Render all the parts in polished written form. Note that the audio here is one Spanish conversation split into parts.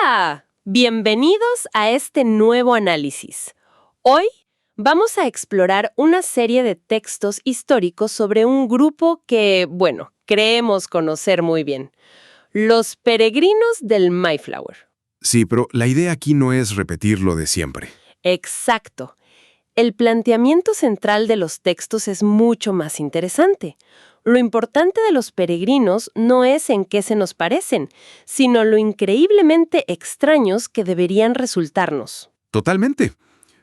Hola, bienvenidos a este nuevo análisis. Hoy vamos a explorar una serie de textos históricos sobre un grupo que, bueno, creemos conocer muy bien. Los peregrinos del Mayflower. Sí, pero la idea aquí no es repetir lo de siempre. Exacto. El planteamiento central de los textos es mucho más interesante. Lo importante de los peregrinos no es en qué se nos parecen, sino lo increíblemente extraños que deberían resultarnos. Totalmente.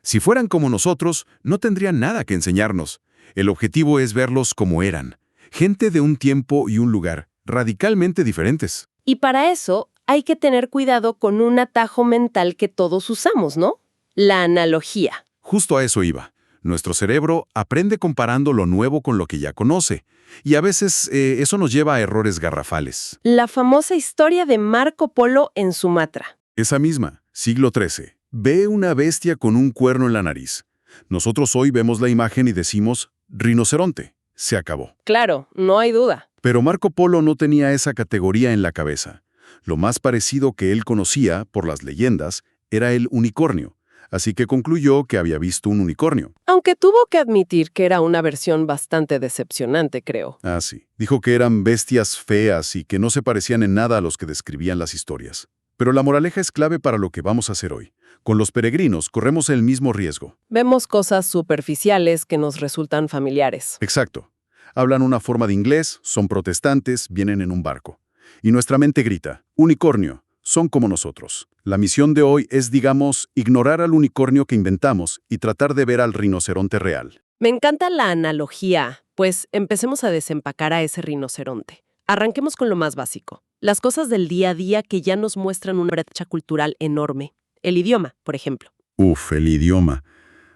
Si fueran como nosotros, no tendrían nada que enseñarnos. El objetivo es verlos como eran. Gente de un tiempo y un lugar, radicalmente diferentes. Y para eso hay que tener cuidado con un atajo mental que todos usamos, ¿no? La analogía. Justo a eso iba. Nuestro cerebro aprende comparando lo nuevo con lo que ya conoce. Y a veces eso nos lleva a errores garrafales. La famosa historia de Marco Polo en Sumatra. Esa misma, siglo XIII. Ve una bestia con un cuerno en la nariz. Nosotros hoy vemos la imagen y decimos, rinoceronte. Se acabó. Claro, no hay duda. Pero Marco Polo no tenía esa categoría en la cabeza. Lo más parecido que él conocía, por las leyendas, era el unicornio. Así que concluyó que había visto un unicornio. Aunque tuvo que admitir que era una versión bastante decepcionante, creo. Ah, sí. Dijo que eran bestias feas y que no se parecían en nada a los que describían las historias. Pero la moraleja es clave para lo que vamos a hacer hoy. Con los peregrinos corremos el mismo riesgo. Vemos cosas superficiales que nos resultan familiares. Exacto. Hablan una forma de inglés, son protestantes, vienen en un barco. Y nuestra mente grita, unicornio, son como nosotros. La misión de hoy es, digamos, ignorar al unicornio que inventamos y tratar de ver al rinoceronte real. Me encanta la analogía, pues empecemos a desempacar a ese rinoceronte. Arranquemos con lo más básico. Las cosas del día a día que ya nos muestran una brecha cultural enorme. El idioma, por ejemplo. El idioma.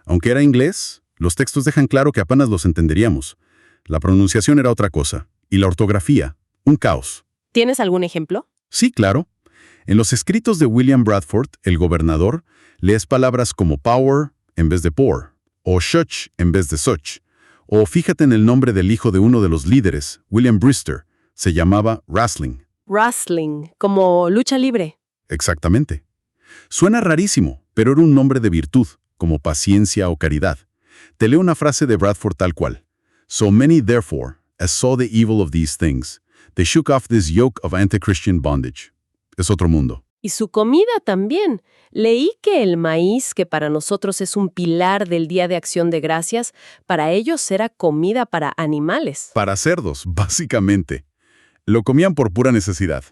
Aunque era inglés, los textos dejan claro que apenas los entenderíamos. La pronunciación era otra cosa. Y la ortografía, un caos. ¿Tienes algún ejemplo? Sí, claro. En los escritos de William Bradford, el gobernador, lees palabras como power en vez de poor, o such en vez de such. O fíjate en el nombre del hijo de uno de los líderes, William Brewster. Se llamaba Wrestling. Wrestling, como lucha libre. Exactamente. Suena rarísimo, pero era un nombre de virtud, como paciencia o caridad. Te leo una frase de Bradford tal cual. So many, therefore, as saw the evil of these things, they shook off this yoke of anti-Christian bondage. Es otro mundo. Y su comida también. Leí que el maíz, que para nosotros es un pilar del Día de Acción de Gracias, para ellos era comida para animales. Para cerdos, básicamente. Lo comían por pura necesidad.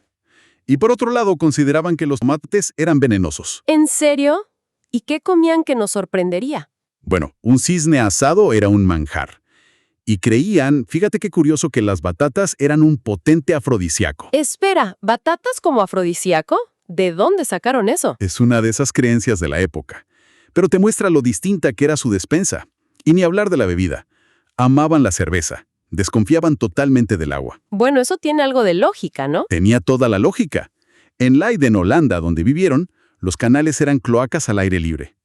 Y por otro lado, consideraban que los tomates eran venenosos. ¿En serio? ¿Y qué comían que nos sorprendería? Bueno, un cisne asado era un manjar. Y creían, fíjate qué curioso, que las batatas eran un potente afrodisíaco. Espera, ¿batatas como afrodisíaco? ¿De dónde sacaron eso? Es una de esas creencias de la época. Pero te muestra lo distinta que era su despensa. Y ni hablar de la bebida. Amaban la cerveza. Desconfiaban totalmente del agua. Bueno, eso tiene algo de lógica, ¿no? Tenía toda la lógica. En Leiden, Holanda, donde vivieron, los canales eran cloacas al aire libre.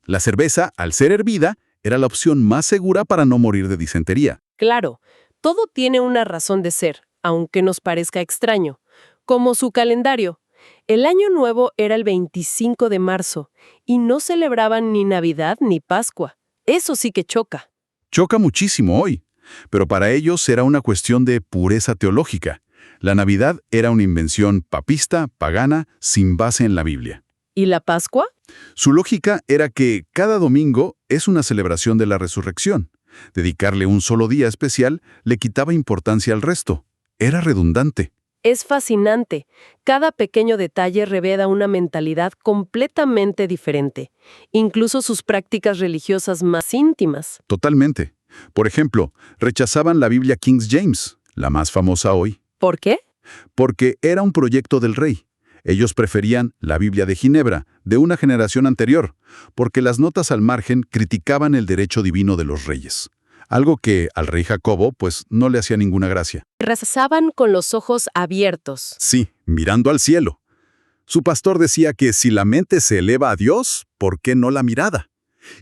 La cerveza, al ser hervida, era la opción más segura para no morir de disentería. Claro, todo tiene una razón de ser, aunque nos parezca extraño. Como su calendario. El Año Nuevo era el 25 de marzo y no celebraban ni Navidad ni Pascua. Eso sí que choca. Choca muchísimo hoy, pero para ellos era una cuestión de pureza teológica. La Navidad era una invención papista, pagana, sin base en la Biblia. ¿Y la Pascua? Su lógica era que cada domingo es una celebración de la resurrección. Dedicarle un solo día especial le quitaba importancia al resto. Era redundante. Es fascinante. Cada pequeño detalle revela una mentalidad completamente diferente, incluso sus prácticas religiosas más íntimas. Totalmente. Por ejemplo, rechazaban la Biblia King James, la más famosa hoy. ¿Por qué? Porque era un proyecto del rey. Ellos preferían la Biblia de Ginebra, de una generación anterior, porque las notas al margen criticaban el derecho divino de los reyes. Algo que al rey Jacobo, pues, no le hacía ninguna gracia. Rezaban con los ojos abiertos. Sí, mirando al cielo. Su pastor decía que si la mente se eleva a Dios, ¿por qué no la mirada?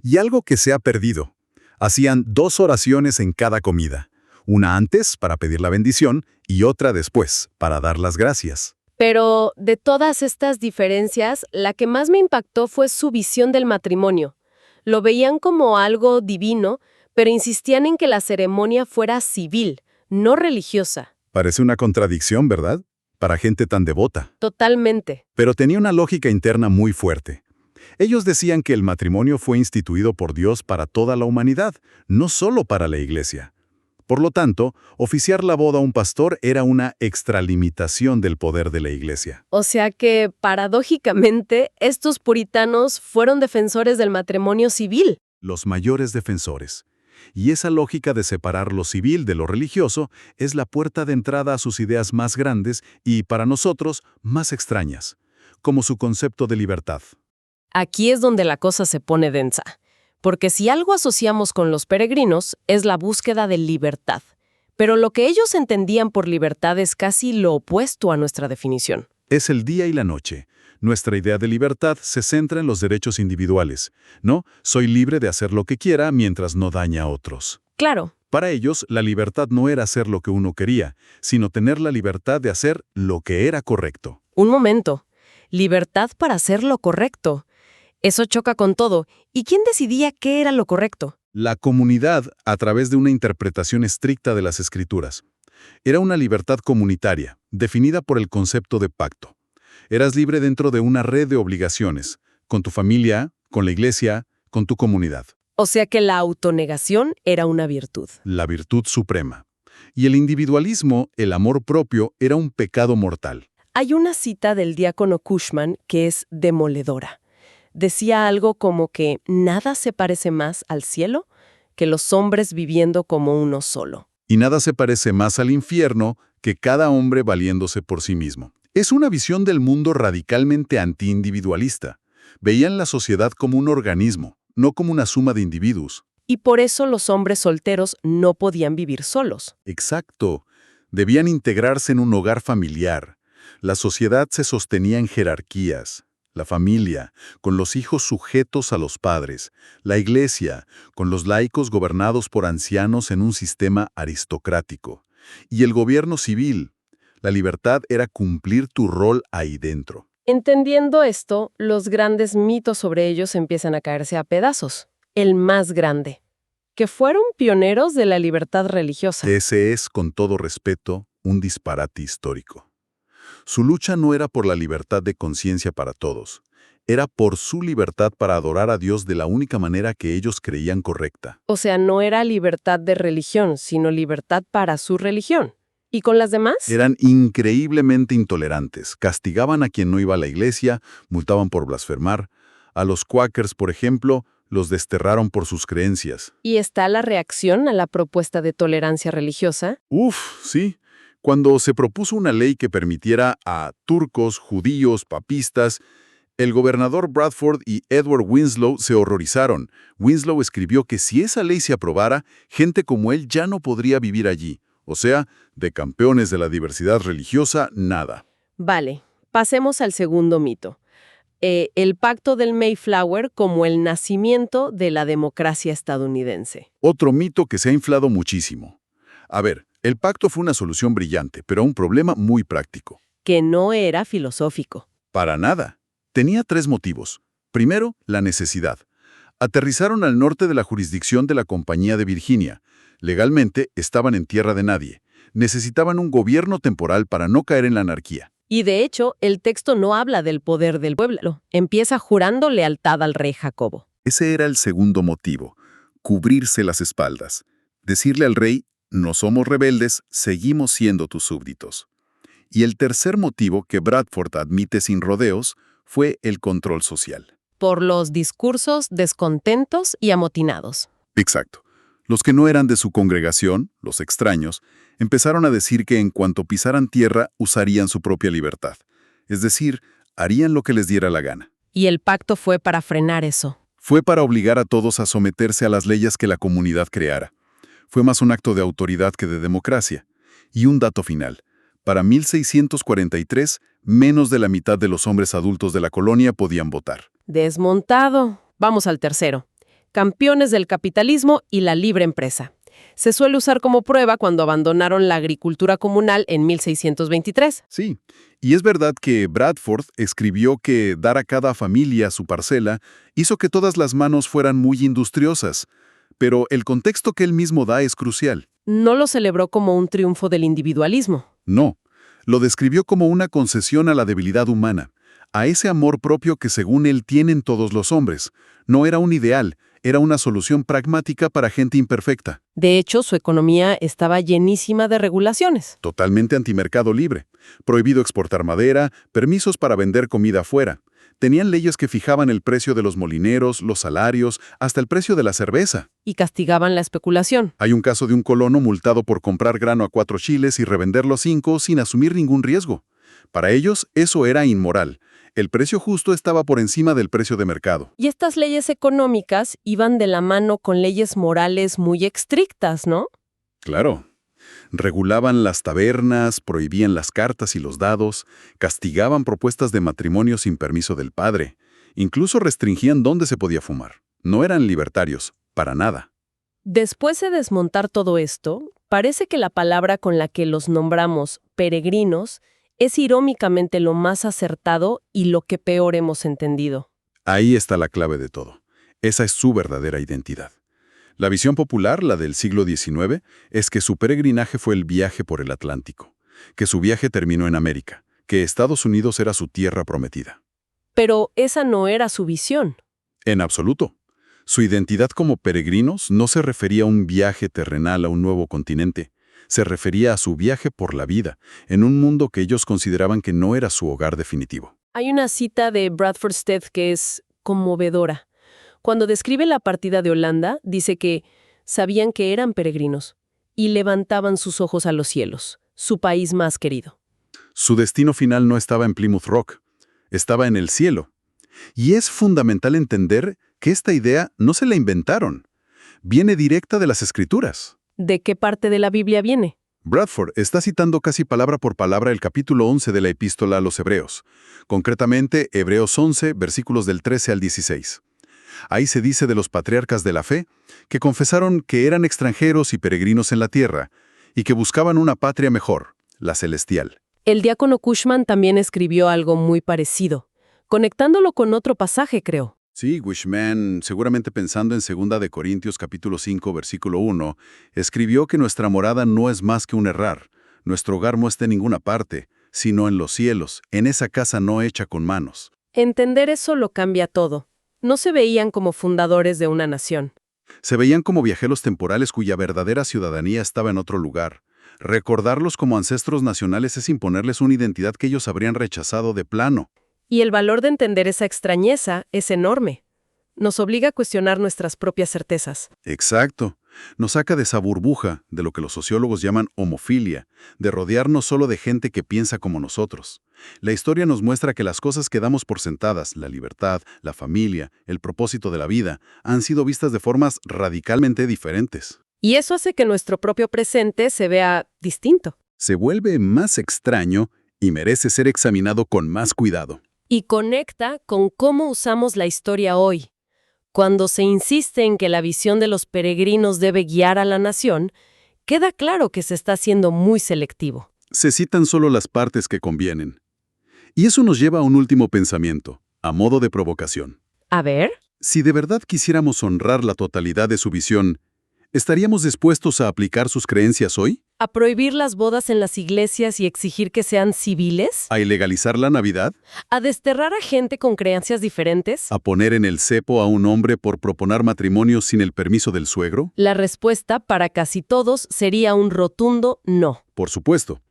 Y algo que se ha perdido. Hacían 2 oraciones en cada comida. Una antes, para pedir la bendición, y otra después, para dar las gracias. Pero de todas estas diferencias, la que más me impactó fue su visión del matrimonio. Lo veían como algo divino, pero insistían en que la ceremonia fuera civil, no religiosa. Parece una contradicción, ¿verdad? Para gente tan devota. Totalmente. Pero tenía una lógica interna muy fuerte. Ellos decían que el matrimonio fue instituido por Dios para toda la humanidad, no solo para la Iglesia. Por lo tanto, oficiar la boda a un pastor era una extralimitación del poder de la Iglesia. O sea que, paradójicamente, estos puritanos fueron defensores del matrimonio civil. Los mayores defensores. Y esa lógica de separar lo civil de lo religioso es la puerta de entrada a sus ideas más grandes y, para nosotros, más extrañas, como su concepto de libertad. Aquí es donde la cosa se pone densa. Porque si algo asociamos con los peregrinos es la búsqueda de libertad. Pero lo que ellos entendían por libertad es casi lo opuesto a nuestra definición. Es el día y la noche. Nuestra idea de libertad se centra en los derechos individuales. No, soy libre de hacer lo que quiera mientras no daña a otros. Claro. Para ellos, la libertad no era hacer lo que uno quería, sino tener la libertad de hacer lo que era correcto. Un momento. Libertad para hacer lo correcto. Eso choca con todo. ¿Y quién decidía qué era lo correcto? La comunidad, a través de una interpretación estricta de las Escrituras. Era una libertad comunitaria, definida por el concepto de pacto. Eras libre dentro de una red de obligaciones, con tu familia, con la iglesia, con tu comunidad. O sea que la autonegación era una virtud. La virtud suprema. Y el individualismo, el amor propio, era un pecado mortal. Hay una cita del diácono Cushman que es demoledora. Decía algo como que nada se parece más al cielo que los hombres viviendo como uno solo. Y nada se parece más al infierno que cada hombre valiéndose por sí mismo. Es una visión del mundo radicalmente antiindividualista. Veían la sociedad como un organismo, no como una suma de individuos. Y por eso los hombres solteros no podían vivir solos. Exacto. Debían integrarse en un hogar familiar. La sociedad se sostenía en jerarquías. La familia, con los hijos sujetos a los padres. La iglesia, con los laicos gobernados por ancianos en un sistema aristocrático. Y el gobierno civil. La libertad era cumplir tu rol ahí dentro. Entendiendo esto, los grandes mitos sobre ellos empiezan a caerse a pedazos. El más grande, que fueron pioneros de la libertad religiosa. Ese es, con todo respeto, un disparate histórico. Su lucha no era por la libertad de conciencia para todos, era por su libertad para adorar a Dios de la única manera que ellos creían correcta. O sea, no era libertad de religión, sino libertad para su religión. ¿Y con las demás? Eran increíblemente intolerantes, castigaban a quien no iba a la iglesia, multaban por blasfemar. A los Quakers, por ejemplo, los desterraron por sus creencias. ¿Y está la reacción a la propuesta de tolerancia religiosa? Sí. Cuando se propuso una ley que permitiera a turcos, judíos, papistas, el gobernador Bradford y Edward Winslow se horrorizaron. Winslow escribió que si esa ley se aprobara, gente como él ya no podría vivir allí. O sea, de campeones de la diversidad religiosa, nada. Vale, pasemos al segundo mito. El pacto del Mayflower como el nacimiento de la democracia estadounidense. Otro mito que se ha inflado muchísimo. A ver, el pacto fue una solución brillante, pero a un problema muy práctico. Que no era filosófico. Para nada. Tenía 3 motivos. Primero, la necesidad. Aterrizaron al norte de la jurisdicción de la Compañía de Virginia. Legalmente estaban en tierra de nadie. Necesitaban un gobierno temporal para no caer en la anarquía. Y de hecho, el texto no habla del poder del pueblo. Empieza jurando lealtad al rey Jacobo. Ese era el segundo motivo. Cubrirse las espaldas. Decirle al rey, no somos rebeldes, seguimos siendo tus súbditos. Y el tercer motivo que Bradford admite sin rodeos fue el control social. Por los discursos descontentos y amotinados. Exacto. Los que no eran de su congregación, los extraños, empezaron a decir que en cuanto pisaran tierra usarían su propia libertad. Es decir, harían lo que les diera la gana. Y el pacto fue para frenar eso. Fue para obligar a todos a someterse a las leyes que la comunidad creara. Fue más un acto de autoridad que de democracia. Y un dato final. Para 1643, menos de la mitad de los hombres adultos de la colonia podían votar. Desmontado. Vamos al tercero. Campeones del capitalismo y la libre empresa. Se suele usar como prueba cuando abandonaron la agricultura comunal en 1623. Sí, y es verdad que Bradford escribió que dar a cada familia su parcela hizo que todas las manos fueran muy industriosas, pero el contexto que él mismo da es crucial. No lo celebró como un triunfo del individualismo. No, lo describió como una concesión a la debilidad humana, a ese amor propio que según él tienen todos los hombres. No era un ideal, era una solución pragmática para gente imperfecta. De hecho, su economía estaba llenísima de regulaciones. Totalmente antimercado libre. Prohibido exportar madera, permisos para vender comida afuera. Tenían leyes que fijaban el precio de los molineros, los salarios, hasta el precio de la cerveza. Y castigaban la especulación. Hay un caso de un colono multado por comprar grano a 4 chiles y revenderlo a 5 sin asumir ningún riesgo. Para ellos, eso era inmoral. El precio justo estaba por encima del precio de mercado. Y estas leyes económicas iban de la mano con leyes morales muy estrictas, ¿no? Claro. Regulaban las tabernas, prohibían las cartas y los dados, castigaban propuestas de matrimonio sin permiso del padre, incluso restringían dónde se podía fumar. No eran libertarios, para nada. Después de desmontar todo esto, parece que la palabra con la que los nombramos peregrinos es irónicamente lo más acertado y lo que peor hemos entendido. Ahí está la clave de todo. Esa es su verdadera identidad. La visión popular, la del siglo XIX, es que su peregrinaje fue el viaje por el Atlántico, que su viaje terminó en América, que Estados Unidos era su tierra prometida. Pero esa no era su visión. En absoluto. Su identidad como peregrinos no se refería a un viaje terrenal a un nuevo continente. Se refería a su viaje por la vida, en un mundo que ellos consideraban que no era su hogar definitivo. Hay una cita de Bradford Stead que es conmovedora. Cuando describe la partida de Holanda, dice que sabían que eran peregrinos y levantaban sus ojos a los cielos, su país más querido. Su destino final no estaba en Plymouth Rock, estaba en el cielo. Y es fundamental entender que esta idea no se la inventaron. Viene directa de las Escrituras. ¿De qué parte de la Biblia viene? Bradford está citando casi palabra por palabra el capítulo 11 de la Epístola a los Hebreos, concretamente Hebreos 11, versículos del 13 al 16. Ahí se dice de los patriarcas de la fe que confesaron que eran extranjeros y peregrinos en la tierra y que buscaban una patria mejor, la celestial. El diácono Cushman también escribió algo muy parecido, conectándolo con otro pasaje, creo. Sí, Cushman, seguramente pensando en 2 de Corintios capítulo 5, versículo 1, escribió que nuestra morada no es más que un errar. Nuestro hogar no está en ninguna parte, sino en los cielos, en esa casa no hecha con manos. Entender eso lo cambia todo. No se veían como fundadores de una nación. Se veían como viajeros temporales cuya verdadera ciudadanía estaba en otro lugar. Recordarlos como ancestros nacionales es imponerles una identidad que ellos habrían rechazado de plano. Y el valor de entender esa extrañeza es enorme. Nos obliga a cuestionar nuestras propias certezas. Exacto. Nos saca de esa burbuja, de lo que los sociólogos llaman homofilia, de rodearnos solo de gente que piensa como nosotros. La historia nos muestra que las cosas que damos por sentadas, la libertad, la familia, el propósito de la vida, han sido vistas de formas radicalmente diferentes. Y eso hace que nuestro propio presente se vea distinto. Se vuelve más extraño y merece ser examinado con más cuidado. Y conecta con cómo usamos la historia hoy. Cuando se insiste en que la visión de los peregrinos debe guiar a la nación, queda claro que se está siendo muy selectivo. Se citan solo las partes que convienen. Y eso nos lleva a un último pensamiento, a modo de provocación. A ver. Si de verdad quisiéramos honrar la totalidad de su visión, ¿estaríamos dispuestos a aplicar sus creencias hoy? ¿A prohibir las bodas en las iglesias y exigir que sean civiles? ¿A ilegalizar la Navidad? ¿A desterrar a gente con creencias diferentes? ¿A poner en el cepo a un hombre por proponer matrimonio sin el permiso del suegro? La respuesta para casi todos sería un rotundo no. Por supuesto.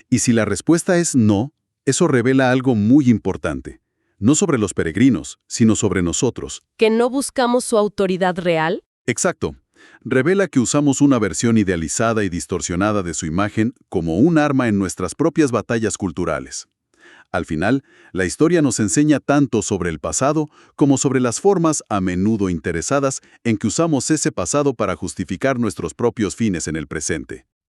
Y si la respuesta es no, eso revela algo muy importante. No sobre los peregrinos, sino sobre nosotros. ¿Que no buscamos su autoridad real? Exacto. Revela que usamos una versión idealizada y distorsionada de su imagen como un arma en nuestras propias batallas culturales. Al final, la historia nos enseña tanto sobre el pasado como sobre las formas a menudo interesadas en que usamos ese pasado para justificar nuestros propios fines en el presente.